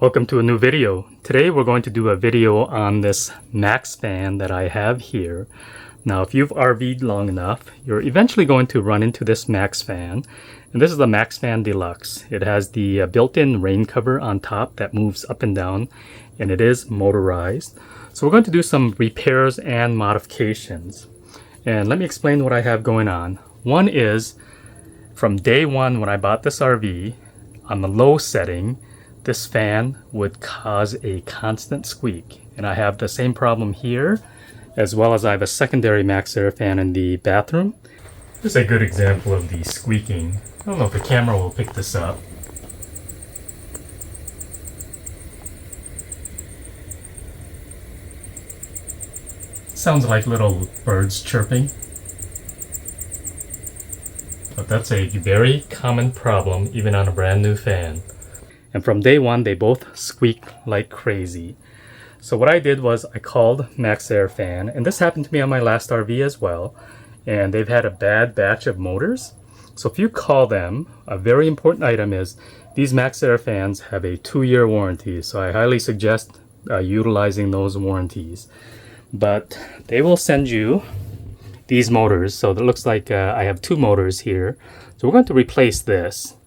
Welcome to a new video. Today we're going to do a video on this Max fan that I have here. Now if you've RV'd long enough, you're eventually going to run into this Max fan. And this is the Max Fan Deluxe. It has the built-in rain cover on top that moves up and down, and it is motorized. So we're going to do some repairs and modifications. And let me explain what I have going on. One is, from day one when I bought this RV, on the low setting, this fan would cause a constant squeak. And I have the same problem here, as well as I have a secondary Maxxair fan in the bathroom. This is a good example of the squeaking. I don't know if the camera will pick this up. Sounds like little birds chirping. But that's a very common problem even on a brand new fan. And from day one, they both squeak like crazy. So what I did was I called Maxxair Fan, and this happened to me on my last RV as well, and they've had a bad batch of motors. So if you call them, a very important item is these Maxxair fans have a 2-year warranty, so I highly suggest utilizing those warranties. But they will send you these motors. So it looks like I have 2 motors here. So we're going to replace this.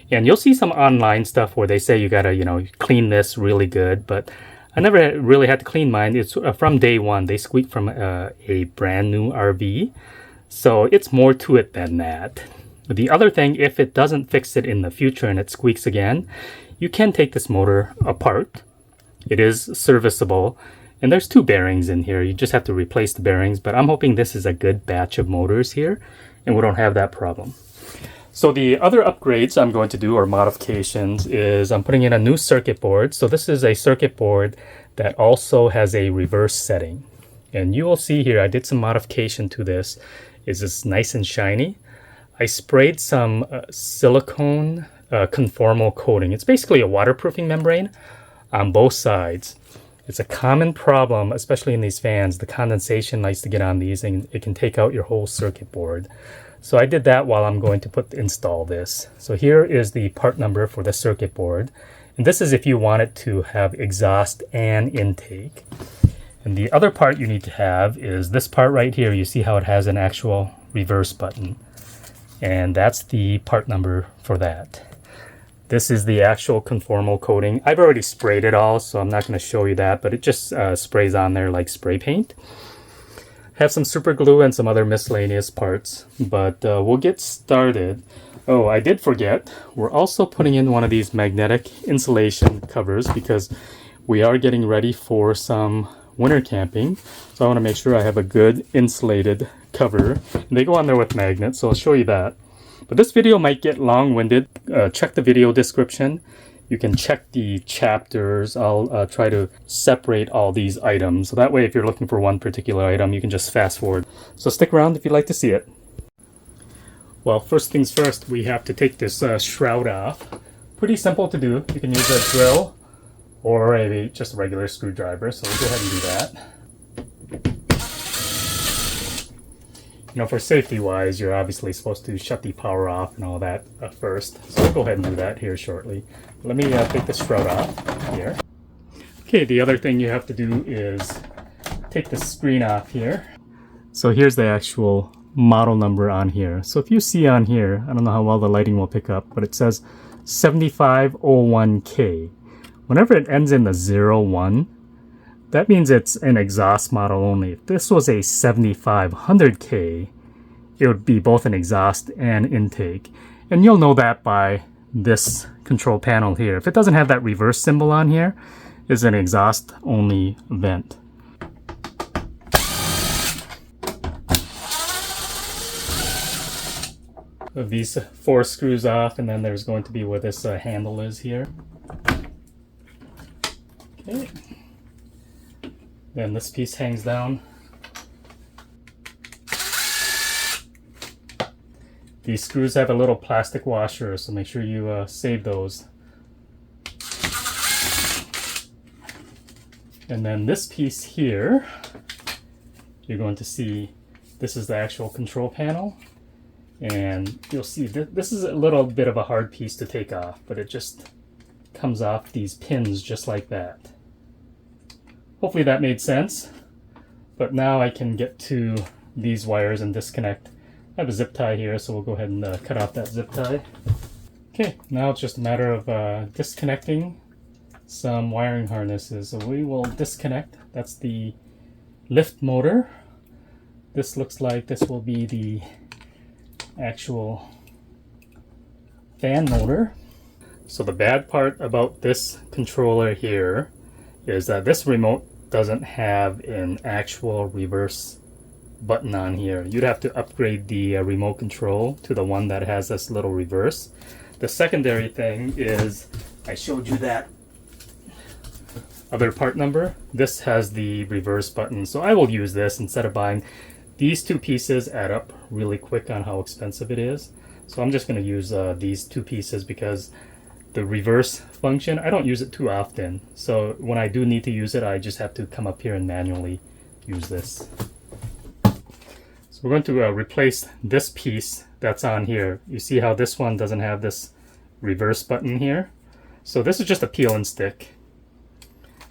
And you'll see some online stuff where they say you gotta, clean this really good, but I never really had to clean mine. It's from day one. They squeak from a brand new RV. So it's more to it than that. The other thing, if it doesn't fix it in the future and it squeaks again, you can take this motor apart. It is serviceable. And there's 2 bearings in here. You just have to replace the bearings, but I'm hoping this is a good batch of motors here and we don't have that problem. So the other upgrades I'm going to do, or modifications, is I'm putting in a new circuit board. So this is a circuit board that also has a reverse setting. And you will see here, I did some modification to this. It's nice and shiny. I sprayed some silicone conformal coating. It's basically a waterproofing membrane on both sides. It's a common problem, especially in these fans. The condensation likes to get on these and it can take out your whole circuit board. So I did that while I'm going to install this. So here is the part number for the circuit board. And this is if you want it to have exhaust and intake. And the other part you need to have is this part right here. You see how it has an actual reverse button. And that's the part number for that. This is the actual conformal coating. I've already sprayed it all, so I'm not going to show you that, but it just sprays on there like spray paint. Have some super glue and some other miscellaneous parts, but we'll get started. Oh, I did forget, we're also putting in one of these magnetic insulation covers because we are getting ready for some winter camping. So I want to make sure I have a good insulated cover. And they go on there with magnets, so I'll show you that. But this video might get long-winded. Check the video description. You can check the chapters. I'll try to separate all these items. So that way, if you're looking for one particular item, you can just fast forward. So stick around if you'd like to see it. Well, first things first, we have to take this shroud off. Pretty simple to do. You can use a drill or just a regular screwdriver. So we'll go ahead and do that. For safety-wise, you're obviously supposed to shut the power off and all that first. So we'll go ahead and do that here shortly. Let me take the shroud off here. Okay, the other thing you have to do is take the screen off here. So here's the actual model number on here. So if you see on here, I don't know how well the lighting will pick up, but it says 7501K. Whenever it ends in the 01, that means it's an exhaust model only. If this was a 7500K, it would be both an exhaust and intake. And you'll know that by this control panel here. If it doesn't have that reverse symbol on here, it's an exhaust only vent. These 4 screws off, and then there's going to be where this handle is here. Okay. Then this piece hangs down. These screws have a little plastic washer, so make sure you save those. And then this piece here, you're going to see this is the actual control panel. And you'll see this is a little bit of a hard piece to take off, but it just comes off these pins just like that. Hopefully that made sense. But now I can get to these wires and disconnect. I have a zip tie here, so we'll go ahead and cut off that zip tie. Okay, now it's just a matter of disconnecting some wiring harnesses. So we will disconnect. That's the lift motor. This looks like this will be the actual fan motor. So the bad part about this controller here is that this remote doesn't have an actual reverse button on here. You'd have to upgrade the remote control to the one that has this little reverse. The secondary thing is, I showed you that other part number. This has the reverse button, so I will use this instead of buying. These two pieces add up really quick on how expensive it is. So I'm just going to use these two pieces because the reverse function, I don't use it too often. So when I do need to use it, I just have to come up here and manually use this. So we're going to replace this piece that's on here. You see how this one doesn't have this reverse button here? So this is just a peel and stick.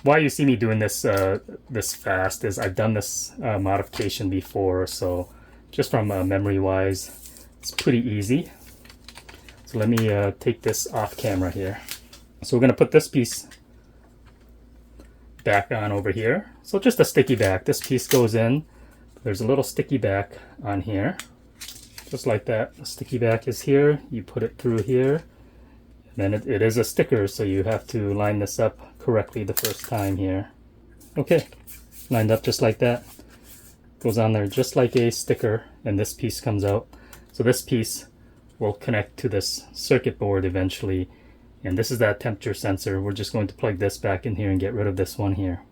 Why you see me doing this this fast is I've done this modification before, so just from memory wise, it's pretty easy. So let me take this off camera here. So we're going to put this piece back on over here. So just a sticky back. This piece goes in. There's a little sticky back on here. Just like that. The sticky back is here. You put it through here. And then it is a sticker, so you have to line this up correctly the first time here. Okay, lined up just like that. Goes on there just like a sticker, and this piece comes out. So this piece will connect to this circuit board eventually, and this is that temperature sensor. We're just going to plug this back in here and get rid of this one here.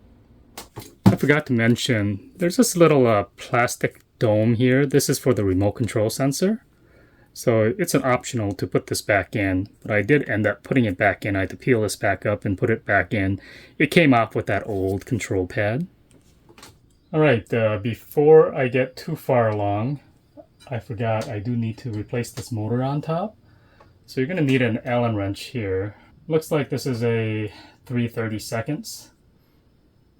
I forgot to mention, there's this little plastic dome here. This is for the remote control sensor. So it's an optional to put this back in, but I did end up putting it back in. I had to peel this back up and put it back in. It came off with that old control pad. All right, before I get too far along, I forgot I do need to replace this motor on top. So you're going to need an Allen wrench here. Looks like this is a 3/32.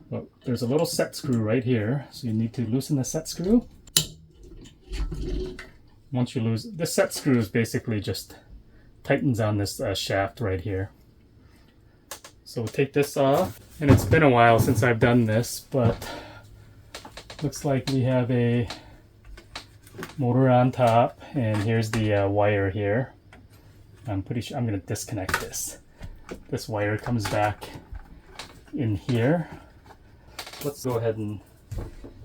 Well, there's a little set screw right here, so you need to loosen the set screw. Once you lose, this set screw is basically just tightens on this shaft right here. So we'll take this off, and it's been a while since I've done this, but looks like we have a motor on top, and here's the wire here. I'm pretty sure I'm going to disconnect this. This wire comes back in here. Let's go ahead and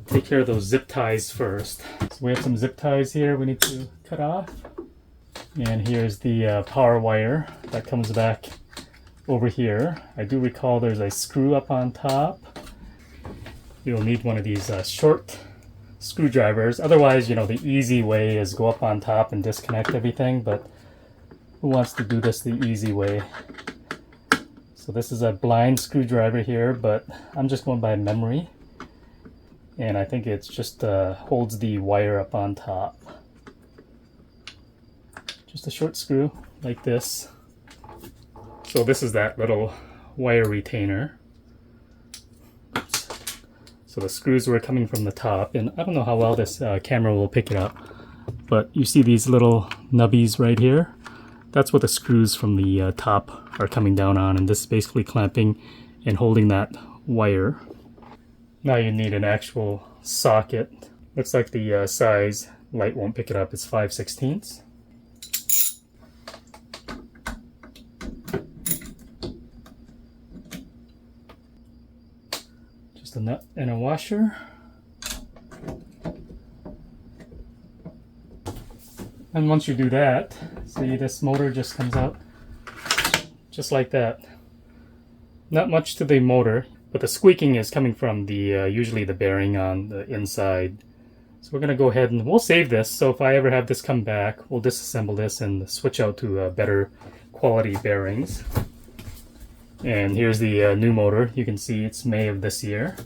take care of those zip ties first. So we have some zip ties here we need to cut off. And here's the power wire that comes back over here. I do recall there's a screw up on top. You'll need one of these short screwdrivers. Otherwise, you know, the easy way is go up on top and disconnect everything, but who wants to do this the easy way? So this is a blind screwdriver here, but I'm just going by memory. And I think it's just holds the wire up on top. Just a short screw like this. So this is that little wire retainer. Oops. So the screws were coming from the top, and I don't know how well this camera will pick it up, but you see these little nubbies right here? That's what the screws from the top are coming down on, and this is basically clamping and holding that wire. Now you need an actual socket. Looks like the size, light won't pick it up, it's 5/16. Just a nut and a washer. And once you do that, see this motor just comes out just like that. Not much to the motor, but the squeaking is coming from the usually the bearing on the inside. So we're going to go ahead and we'll save this. So if I ever have this come back, we'll disassemble this and switch out to better quality bearings. And here's the new motor. You can see it's May of this year.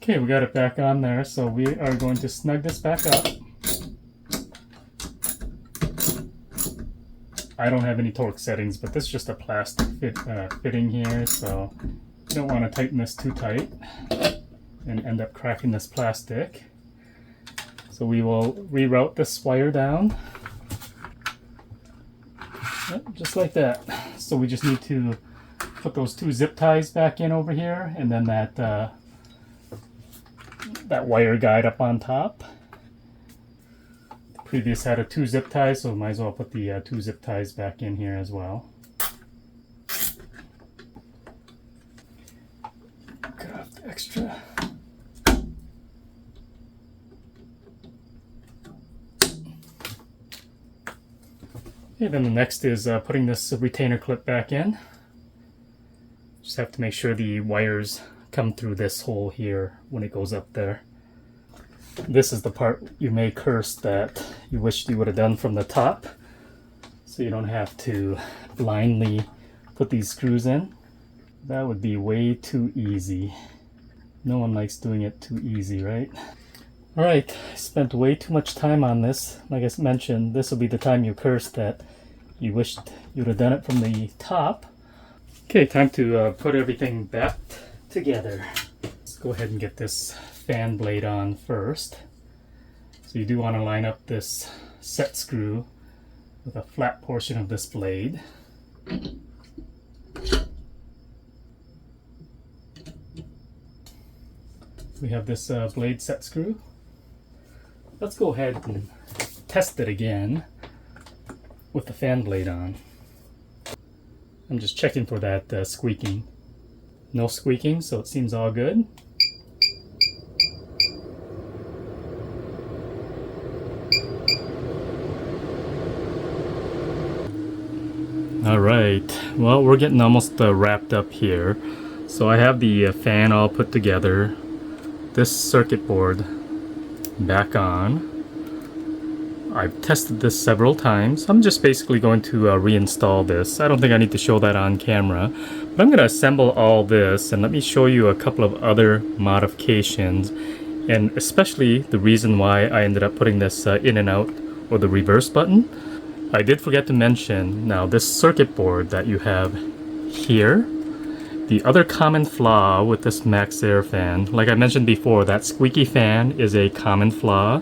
Okay, we got it back on there, so we are going to snug this back up. I don't have any torque settings, but this is just a plastic fitting here, so you don't want to tighten this too tight and end up cracking this plastic. So we will reroute this wire down. Yep, just like that. So we just need to put those 2 zip ties back in over here, and then that wire guide up on top. The previous had a 2 zip ties, so might as well put the 2 zip ties back in here as well. Cut off the extra. Okay, then the next is putting this retainer clip back in. Just have to make sure the wires come through this hole here when it goes up there. This is the part you may curse that you wished you would have done from the top, so you don't have to blindly put these screws in. That would be way too easy. No one likes doing it too easy, right? Alright, I spent way too much time on this. Like I mentioned, this will be the time you curse that you wished you would have done it from the top. Okay, time to put everything back together. Let's go ahead and get this fan blade on first. So you do want to line up this set screw with a flat portion of this blade. We have this blade set screw. Let's go ahead and test it again with the fan blade on. I'm just checking for that squeaking. No squeaking, so it seems all good. Alright, well, we're getting almost wrapped up here. So I have the fan all put together. This circuit board back on. I've tested this several times. I'm just basically going to reinstall this. I don't think I need to show that on camera, but I'm going to assemble all this, and let me show you a couple of other modifications, and especially the reason why I ended up putting this in and out, or the reverse button. I did forget to mention, now this circuit board that you have here, the other common flaw with this Maxxair fan, like I mentioned before, that squeaky fan is a common flaw.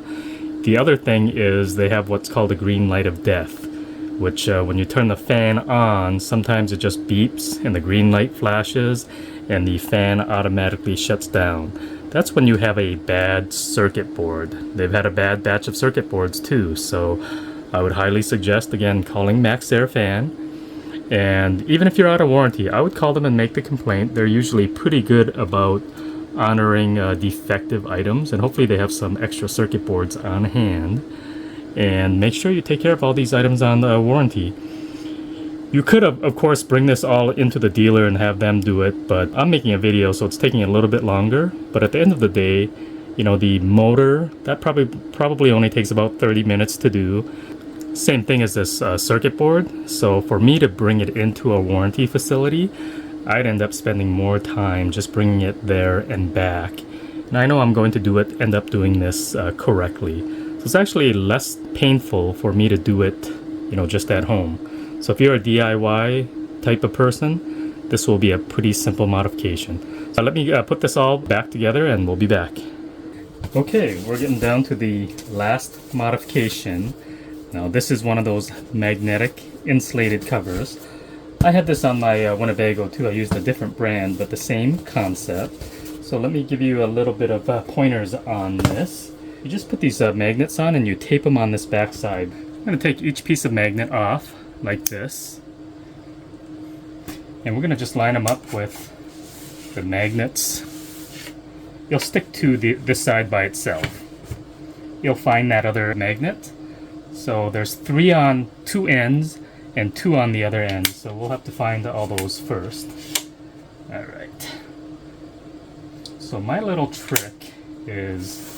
The other thing is they have what's called a green light of death, which when you turn the fan on, sometimes it just beeps and the green light flashes and the fan automatically shuts down. That's when you have a bad circuit board. They've had a bad batch of circuit boards too, so I would highly suggest, again, calling Maxxair fan. And even if you're out of warranty, I would call them and make the complaint. They're usually pretty good about honoring defective items, and hopefully they have some extra circuit boards on hand. And make sure you take care of all these items on the warranty. You could, of course, bring this all into the dealer and have them do it, but I'm making a video, so it's taking a little bit longer. But at the end of the day, you know, the motor, that probably only takes about 30 minutes to do. Same thing as this circuit board. So for me to bring it into a warranty facility, I'd end up spending more time just bringing it there and back. And I know I'm going to end up doing this correctly. So it's actually less painful for me to do it, you know, just at home. So if you're a DIY type of person, this will be a pretty simple modification. So let me put this all back together and we'll be back. Okay, we're getting down to the last modification. Now this is one of those magnetic insulated covers. I had this on my Winnebago too. I used a different brand, but the same concept. So let me give you a little bit of pointers on this. You just put these magnets on and you tape them on this back side. I'm going to take each piece of magnet off like this. And we're going to just line them up with the magnets. You'll stick to this side by itself. You'll find that other magnet. So there's 3 on 2 ends and 2 on the other end. So we'll have to find all those first. Alright. So my little trick is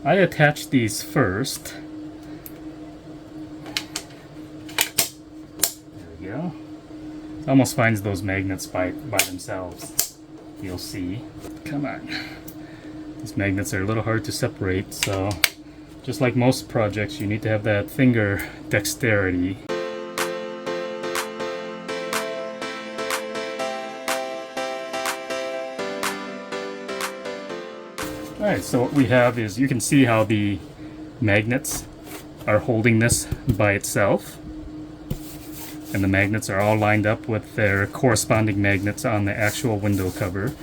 I attach these first. There we go. It almost finds those magnets by themselves. You'll see. Come on. These magnets are a little hard to separate, so just like most projects, you need to have that finger dexterity. Alright, so what we have is, you can see how the magnets are holding this by itself. And the magnets are all lined up with their corresponding magnets on the actual window cover.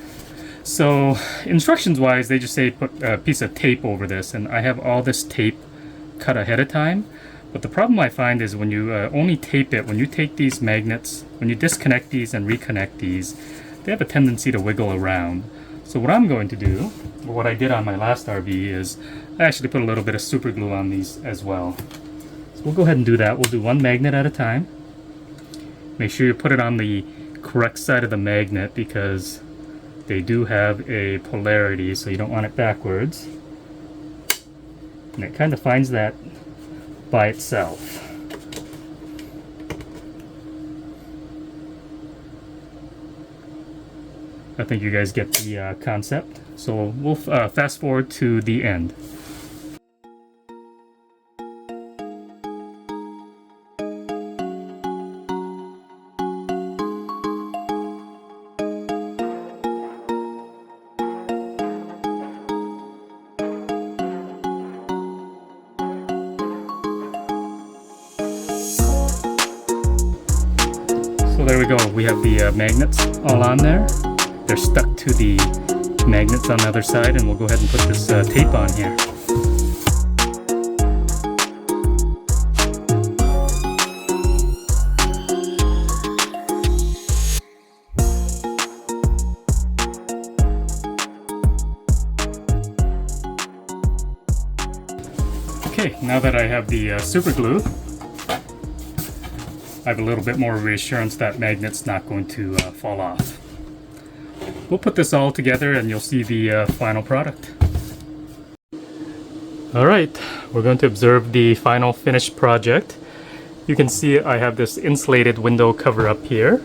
So, instructions wise, they just say put a piece of tape over this, and I have all this tape cut ahead of time. But the problem I find is when you only tape it, when you take these magnets, when you disconnect these and reconnect these, they have a tendency to wiggle around. So what I'm going to do, or what I did on my last RV, is I actually put a little bit of super glue on these as well. So we'll go ahead and do that. We'll do one magnet at a time. Make sure you put it on the correct side of the magnet because they do have a polarity, so you don't want it backwards. And it kind of finds that by itself. I think you guys get the concept. So we'll fast forward to the end. So there we go. We have the magnets all on there. They're stuck to the magnets on the other side, and we'll go ahead and put this tape on here. Okay, now that I have the super glue, I have a little bit more reassurance that magnet's not going to fall off. We'll put this all together and you'll see the final product. Alright, we're going to observe the final finished project. You can see I have this insulated window cover up here.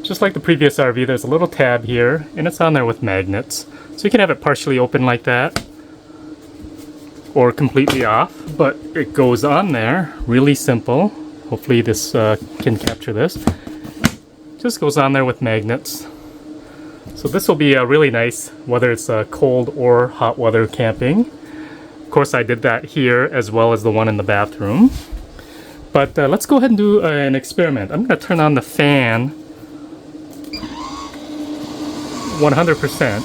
Just like the previous RV, there's a little tab here, and it's on there with magnets. So you can have it partially open like that, or completely off, but it goes on there. Really simple. Hopefully this can capture this. Just goes on there with magnets. So this will be really nice, whether it's cold or hot weather camping. Of course, I did that here as well as the one in the bathroom. But let's go ahead and do an experiment. I'm going to turn on the fan 100%.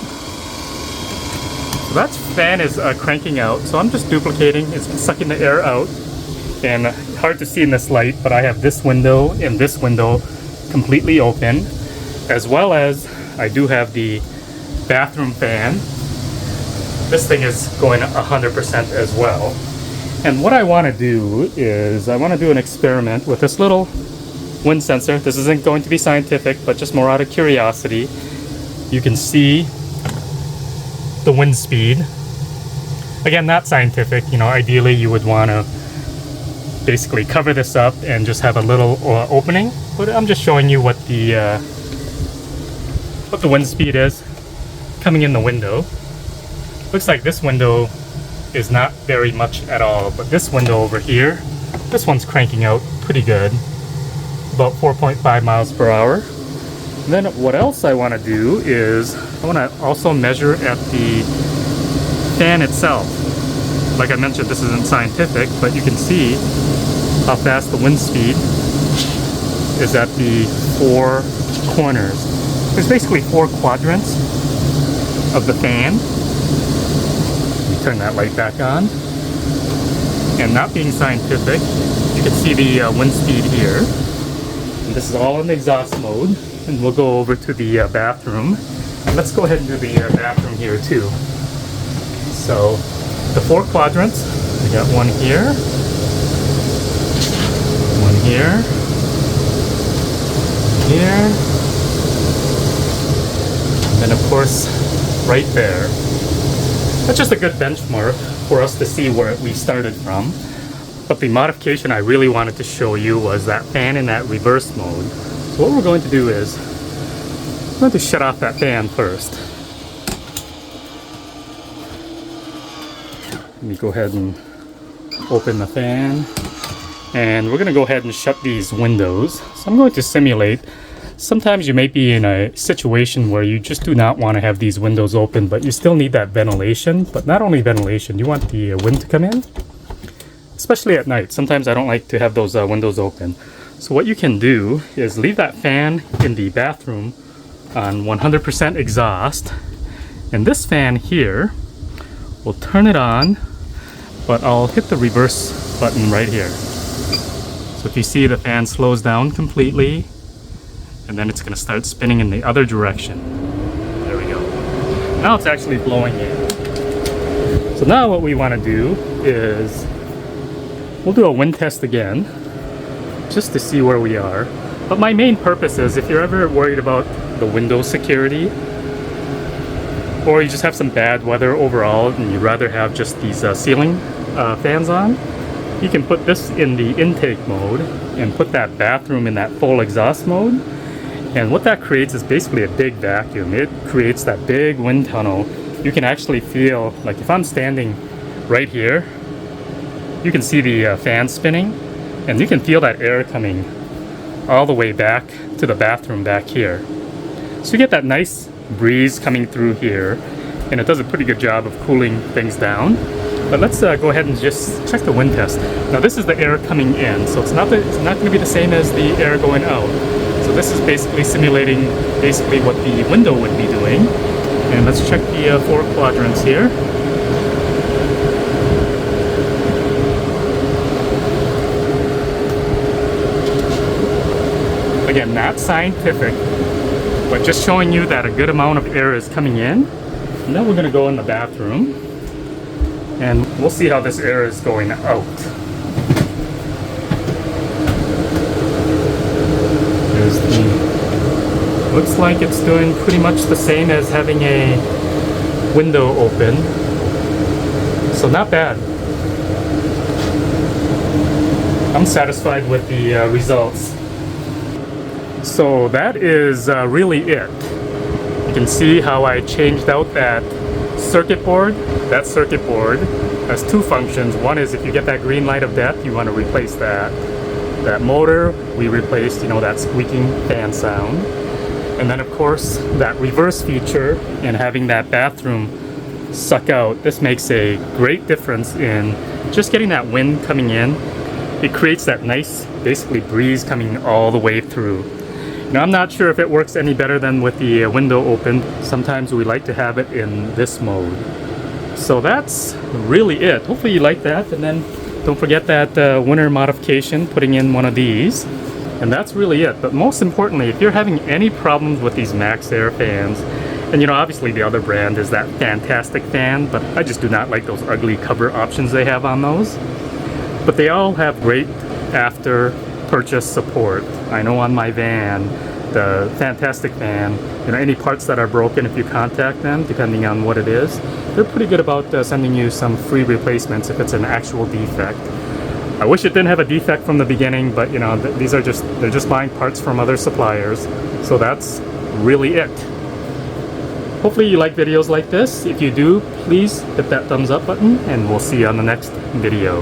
So that fan is cranking out, so I'm just duplicating. It's sucking the air out. And hard to see in this light, but I have this window and this window completely open, as well as I do have the bathroom fan. This thing is going 100% as well. And what I want to do is I want to do an experiment with this little wind sensor. This isn't going to be scientific, but just more out of curiosity. You can see the wind speed. Again, not scientific. You know, ideally you would want to basically cover this up and just have a little opening, but I'm just showing you what the wind speed is coming in the window. Looks like this window is not very much at all, but this window over here, this one's cranking out pretty good, about 4.5 miles per hour. And then what else I want to do is I want to also measure at the fan itself. Like I mentioned, this isn't scientific, but you can see how fast the wind speed is at the four corners. There's basically four quadrants of the fan. Let me turn that light back on. And not being scientific, you can see the wind speed here. And this is all in the exhaust mode. And we'll go over to the bathroom. And let's go ahead and do the bathroom here too. So the four quadrants, we got one here, one here, here, and then of course right there. That's just a good benchmark for us to see where we started from. But the modification I really wanted to show you was that fan in that reverse mode. So what we're going to do is we're going to shut off that fan first. Let me go ahead and open the fan. And we're going to go ahead and shut these windows. So I'm going to simulate. Sometimes you may be in a situation where you just do not want to have these windows open, but you still need that ventilation. But not only ventilation, you want the wind to come in, especially at night. Sometimes I don't like to have those windows open. So what you can do is leave that fan in the bathroom on 100% exhaust. And this fan here, we'll turn it on, but I'll hit the reverse button right here. So if you see, the fan slows down completely, and then it's going to start spinning in the other direction. There we go. Now it's actually blowing in. So now what we want to do is we'll do a wind test again, just to see where we are. But my main purpose is if you're ever worried about the window security, or you just have some bad weather overall and you'd rather have just these ceiling fans on, you can put this in the intake mode and put that bathroom in that full exhaust mode. And what that creates is basically a big vacuum. It creates that big wind tunnel. You can actually feel, like if I'm standing right here, you can see the fan spinning, and you can feel that air coming all the way back to the bathroom back here. So you get that nice breeze coming through here, and it does a pretty good job of cooling things down. But let's go ahead and just check the wind test. Now this is the air coming in, so it's not going to be the same as the air going out. So this is basically simulating what the window would be doing. And let's check the 4 quadrants here. Again, not scientific, but just showing you that a good amount of air is coming in. And then we're going to go in the bathroom, and we'll see how this air is going out. Looks like it's doing pretty much the same as having a window open. So not bad. I'm satisfied with the results. So that is really it. You can see how I changed out that circuit board. That circuit board has 2 functions. One is if you get that green light of death, you want to replace that. That motor, we replaced, that squeaking fan sound. And then of course, that reverse feature and having that bathroom suck out. This makes a great difference in just getting that wind coming in. It creates that nice, basically breeze coming all the way through. Now I'm not sure if it works any better than with the window open. Sometimes we like to have it in this mode. So that's really it. Hopefully you like that, and then don't forget that winter modification, putting in one of these. And that's really it. But most importantly, if you're having any problems with these Maxxair fans, and obviously the other brand is that fantastic fan, but I just do not like those ugly cover options they have on those. But they all have great after purchase support. I know on my van, the fantastic fan, any parts that are broken, if you contact them, depending on what it is, they're pretty good about sending you some free replacements if it's an actual defect. I wish it didn't have a defect from the beginning, but they're just buying parts from other suppliers. So that's really it. Hopefully you like videos like this. If you do, please hit that thumbs up button, and we'll see you on the next video.